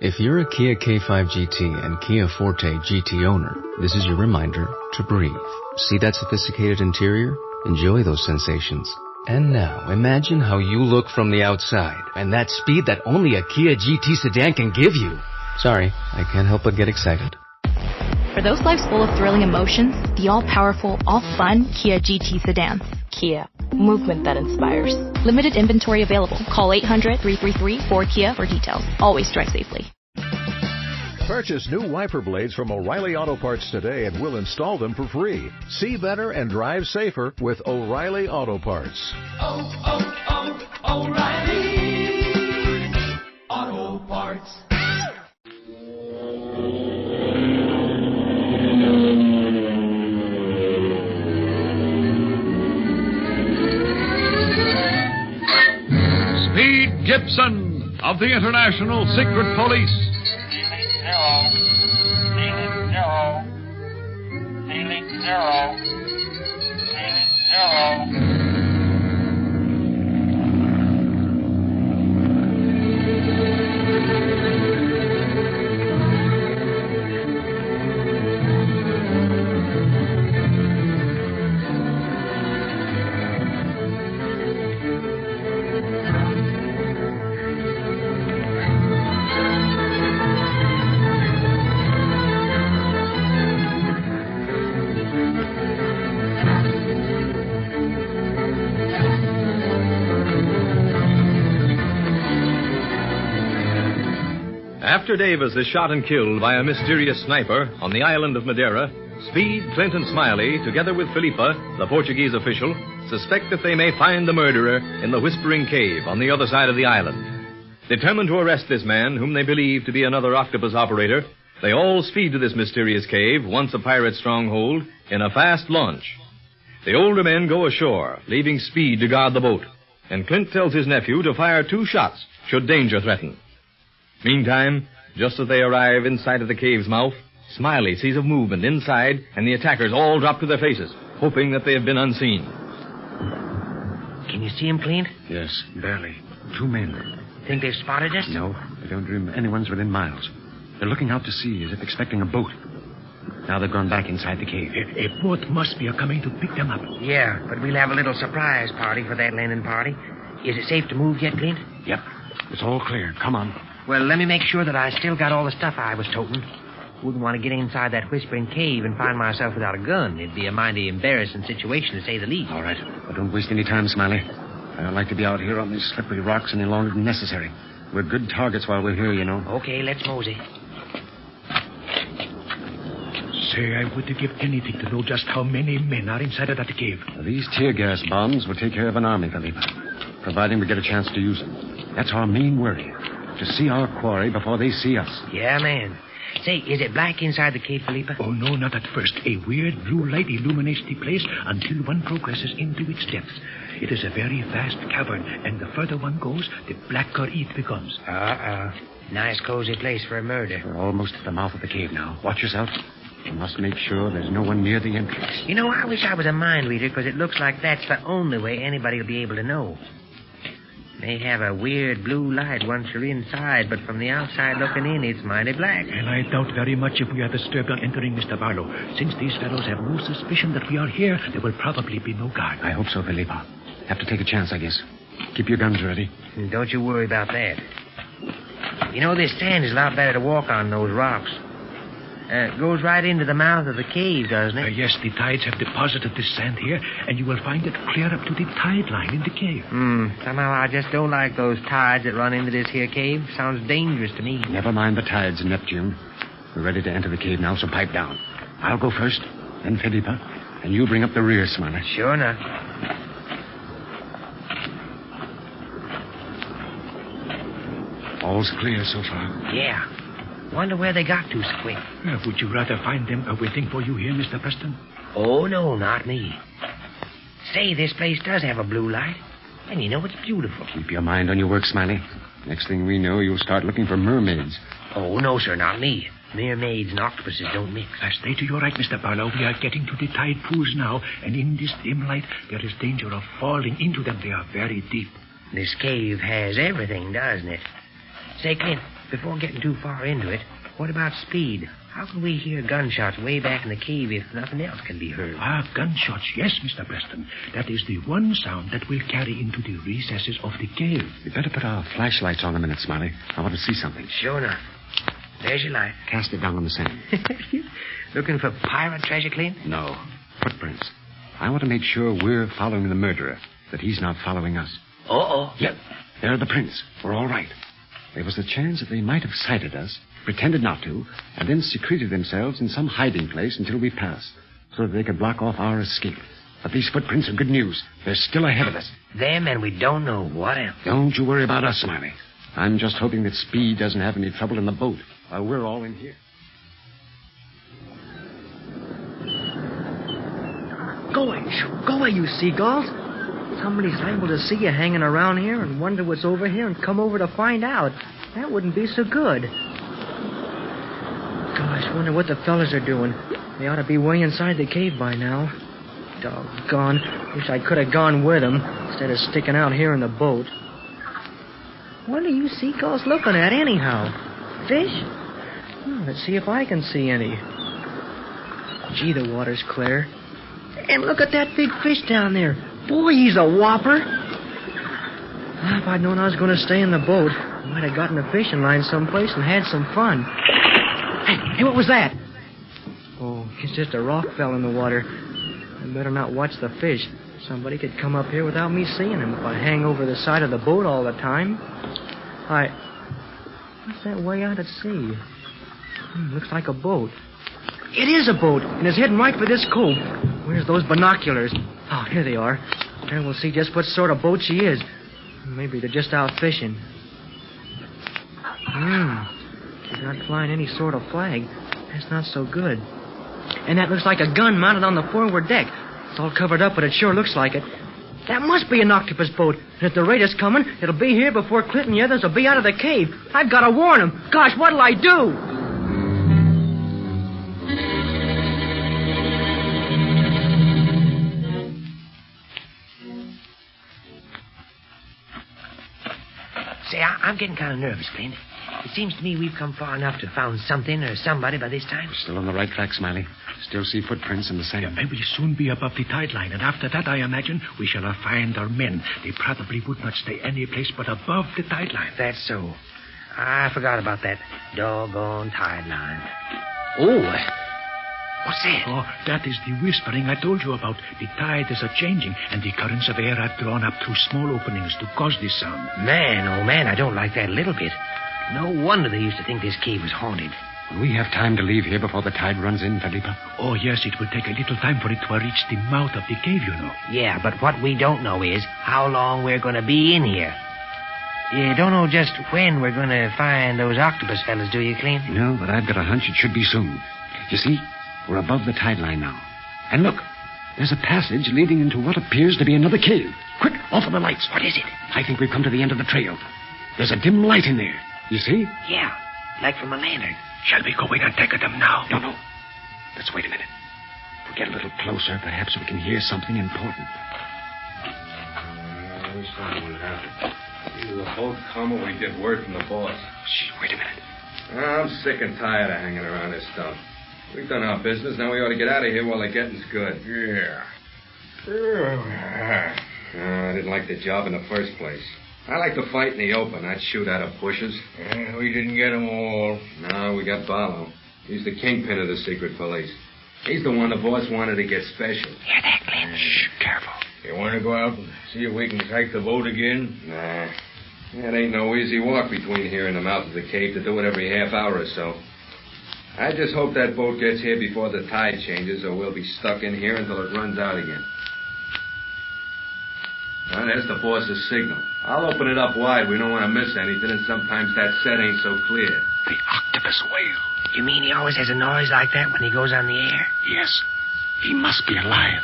If you're a Kia K5 GT and Kia Forte GT owner, this is your reminder to breathe. See that sophisticated interior? Enjoy those sensations. And now, imagine how you look from the outside, and that speed that only a Kia GT sedan can give you. Sorry, I can't help but get excited. For those lives full of thrilling emotions, the all-powerful, all-fun Kia GT sedans. Kia, movement that inspires. Limited inventory available. Call 800-333-4KIA for details. Always drive safely. Purchase new wiper blades from O'Reilly Auto Parts today and we'll install them for free. See better and drive safer with O'Reilly Auto Parts. O'Reilly Auto Parts. Speed Gibson of the International Secret Police. Feeling zero. After Davis is shot and killed by a mysterious sniper on the island of Madeira, Speed, Clint, and Smiley, together with Felipa, the Portuguese official, suspect that they may find the murderer in the Whispering Cave on the other side of the island. Determined to arrest this man, whom they believe to be another octopus operator, they all speed to this mysterious cave, once a pirate stronghold, in a fast launch. The older men go ashore, leaving Speed to guard the boat, and Clint tells his nephew to fire 2 shots should danger threaten. Meantime, just as they arrive in sight of the cave's mouth, Smiley sees a movement inside, and the attackers all drop to their faces, hoping that they have been unseen. Can you see him, Clint? Yes, barely. 2 men. Think they've spotted us? No, I don't dream anyone's within miles. They're looking out to sea as if expecting a boat. Now they've gone back inside the cave. A boat must be coming to pick them up. Yeah, but we'll have a little surprise party for that landing party. Is it safe to move yet, Clint? Yep. It's all clear. Come on. Well, let me make sure that I still got all the stuff I was toting. Wouldn't want to get inside that Whispering Cave and find myself without a gun. It'd be a mighty embarrassing situation, to say the least. All right. But don't waste any time, Smiley. I don't like to be out here on these slippery rocks any longer than necessary. We're good targets while we're here, you know. Okay, let's mosey. Say, I would give anything to know just how many men are inside of that cave. Now, these tear gas bombs will take care of an army, Felipa, providing we get a chance to use them. That's our main worry, to see our quarry before they see us. Yeah, man. Say, is it black inside the cave, Felipa? Oh, no, not at first. A weird blue light illuminates the place until one progresses into its depths. It is a very vast cavern, and the further one goes, the blacker it becomes. Nice cozy place for a murder. We're almost at the mouth of the cave now. Watch yourself. You must make sure there's no one near the entrance. You know, I wish I was a mind reader, because it looks like that's the only way anybody will be able to know. They have a weird blue light once you're inside, but from the outside looking in, it's mighty black. And I doubt very much if we are disturbed on entering, Mr. Barlow. Since these fellows have no suspicion that we are here, there will probably be no guard. I hope so, Felipa. Have to take a chance, I guess. Keep your guns ready. Don't you worry about that. You know, this sand is a lot better to walk on than those rocks. It goes right into the mouth of the cave, doesn't it? Yes, the tides have deposited this sand here, and you will find it clear up to the tide line in the cave. Somehow I just don't like those tides that run into this here cave. Sounds dangerous to me. Never mind the tides, Neptune. We're ready to enter the cave now, so pipe down. I'll go first, then Felipa, and you bring up the rear, Smiley. Sure enough. All's clear so far. Yeah. Wonder where they got to so quick. Would you rather find them waiting for you here, Mr. Preston? Oh, no, not me. Say, this place does have a blue light. And you know, it's beautiful. Keep your mind on your work, Smiley. Next thing we know, you'll start looking for mermaids. Oh, no, sir, not me. Mermaids and octopuses don't mix. Stay to your right, Mr. Barlow. We are getting to the tide pools now, and in this dim light, there is danger of falling into them. They are very deep. This cave has everything, doesn't it? Say, Clint, before getting too far into it, what about Speed? How can we hear gunshots way back in the cave if nothing else can be heard? Gunshots. Yes, Mr. Preston. That is the one sound that will carry into the recesses of the cave. We'd better put our flashlights on a minute, Smiley. I want to see something. Sure enough. There's your light. Cast it down on the sand. Looking for pirate treasure, Clint? No. Footprints. I want to make sure we're following the murderer, that he's not following us. Uh-oh. Yep. There are the prints. We're all right. There was a chance that they might have sighted us, pretended not to, and then secreted themselves in some hiding place until we passed, so that they could block off our escape. But these footprints are good news. They're still ahead of us. Them and we don't know what else. Don't you worry about us, Smiley. I'm just hoping that Speed doesn't have any trouble in the boat while we're all in here. Go away, you seagulls. Somebody's liable to see you hanging around here and wonder what's over here and come over to find out. That wouldn't be so good. Gosh, wonder what the fellas are doing. They ought to be way inside the cave by now. Doggone. Wish I could have gone with them instead of sticking out here in the boat. What are you seagulls looking at anyhow? Fish? Let's see if I can see any. Gee, the water's clear. And look at that big fish down there. Boy, he's a whopper. If I'd known I was going to stay in the boat, I might have gotten a fishing line someplace and had some fun. Hey, what was that? Oh, it's just a rock fell in the water. I better not watch the fish. Somebody could come up here without me seeing him if I hang over the side of the boat all the time. What's that way out at sea? Looks like a boat. It is a boat, and it's heading right for this cove. Where's those binoculars? Oh, here they are. There we'll see just what sort of boat she is. Maybe they're just out fishing. She's not flying any sort of flag. That's not so good. And that looks like a gun mounted on the forward deck. It's all covered up, but it sure looks like it. That must be an octopus boat. And at the rate it's coming, it'll be here before Clint and the others will be out of the cave. I've got to warn them. Gosh, what'll I do? Say, I'm getting kind of nervous, Clint. It seems to me we've come far enough to have found something or somebody by this time. We're still on the right track, Smiley. Still see footprints in the sand. And we'll soon be above the tide line, and after that, I imagine, we shall have find our men. They probably would not stay any place but above the tide line. That's so. I forgot about that doggone tide line. Oh, what's that? Oh, that is the whispering I told you about. The tide is a-changing, and the currents of air have drawn up through small openings to cause this sound. Man, oh man, I don't like that a little bit. No wonder they used to think this cave was haunted. Will we have time to leave here before the tide runs in, Felipa? Oh, yes, it will take a little time for it to reach the mouth of the cave, you know. Yeah, but what we don't know is how long we're going to be in here. You don't know just when we're going to find those octopus fellas, do you, Clint? No, but I've got a hunch it should be soon. You see, we're above the tide line now. And look, there's a passage leading into what appears to be another cave. Quick, off of the lights. What is it? I think we've come to the end of the trail. There's a dim light in there. You see? Yeah, like from a lantern. Shall we go in and take them now? No. Let's wait a minute. If we get a little closer, perhaps we can hear something important. I wish something would happen. Either the boat come or we get word from the boss. Shh, wait a minute. I'm sick and tired of hanging around this stuff. We've done our business. Now we ought to get out of here while the getting's good. Yeah. I didn't like the job in the first place. I like to fight in the open. I'd shoot out of bushes. Yeah, we didn't get them all. No, we got Barlow. He's the kingpin of the secret police. He's the one the boss wanted to get special. Hear that, Clint? Shh, careful. You want to go out and see if we can take the boat again? Nah. It ain't no easy walk between here and the mouth of the cave to do it every half hour or so. I just hope that boat gets here before the tide changes, or we'll be stuck in here until it runs out again. Well, there's the boss's signal. I'll open it up wide. We don't want to miss anything, and sometimes that set ain't so clear. The octopus whale. You mean he always has a noise like that when he goes on the air? Yes. He must be alive.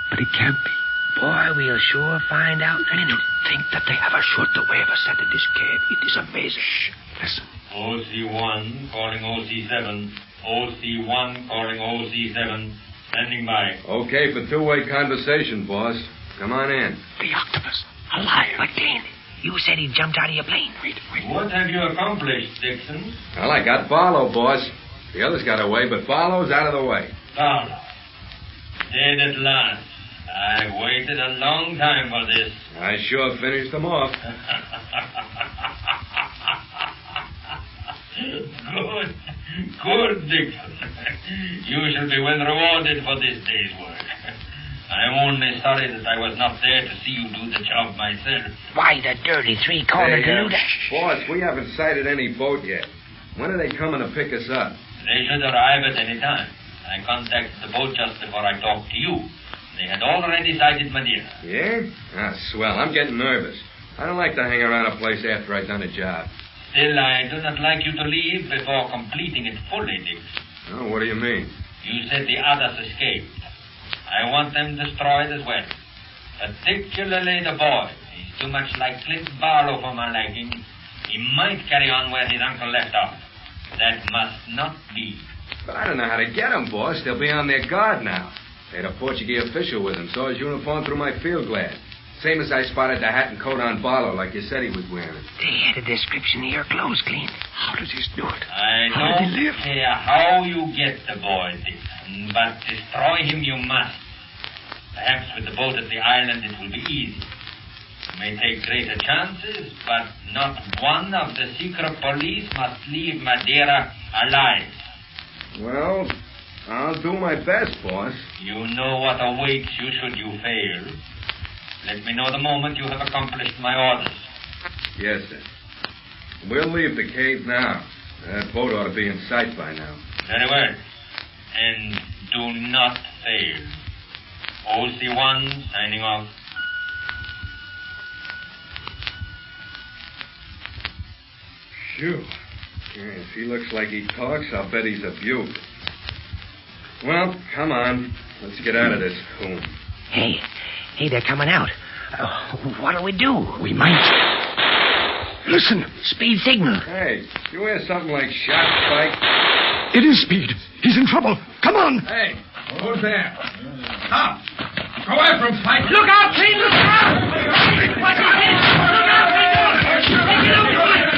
But he can't be. Boy, we'll sure find out in a minute. Think that they have a shorter way of ascent in this cave. It is amazing. Shh. Listen. OC1 calling OC7. OC1 calling OC7. Standing by. Okay for two-way conversation, boss. Come on in. The octopus. Alive. But, Clint, You said he jumped out of your plane. Wait. What have you accomplished, Dixon? Well, I got Barlow, boss. The others got away, but Barlow's out of the way. Barlow. Dead at last. I waited a long time for this. I sure finished them off. Good, Dixon. You shall be well rewarded for this day's work. I'm only sorry that I was not there to see you do the job myself. Why, the dirty three-cornered deluder. Boss, we haven't sighted any boat yet. When are they coming to pick us up? They should arrive at any time. I contacted the boat just before I talked to you. They had already sighted Madeira. Yeah? Ah, swell. I'm getting nervous. I don't like to hang around a place after I've done a job. Still, I do not like you to leave before completing it fully, Dixon. Oh, what do you mean? You said the others escaped. I want them destroyed as well. Particularly the boy. He's too much like Clint Barlow for my liking. He might carry on where his uncle left off. That must not be. But I don't know how to get them, boss. They'll be on their guard now. They had a Portuguese official with him, saw his uniform through my field glass. Same as I spotted the hat and coat on Barlow, like you said he was wearing it. They had a description of your clothes, Clint. How did he do it? I How did don't he live? care how you get the boy, Dixon, but destroy him you must. Perhaps with the boat at the island it will be easy. You may take greater chances, but not one of the secret police must leave Madeira alive. Well, I'll do my best, boss. You know what awaits you should you fail. Let me know the moment you have accomplished my orders. Yes, sir. We'll leave the cave now. That boat ought to be in sight by now. Very well. And do not fail. OC1 signing off. Phew. Yeah, if he looks like he talks, I'll bet he's a beaut. Well, come on. Let's get out of this coon. Hey, they're coming out. What'll we do? We might. Listen. Speed signal. Hey, you wear something like shot spike? It is Speed. He's in trouble. Come on. Hey, who's there? Stop. Go after him, Spike. Look out, Speed! Look out! Watch your head! Look out, Speed! Take it over!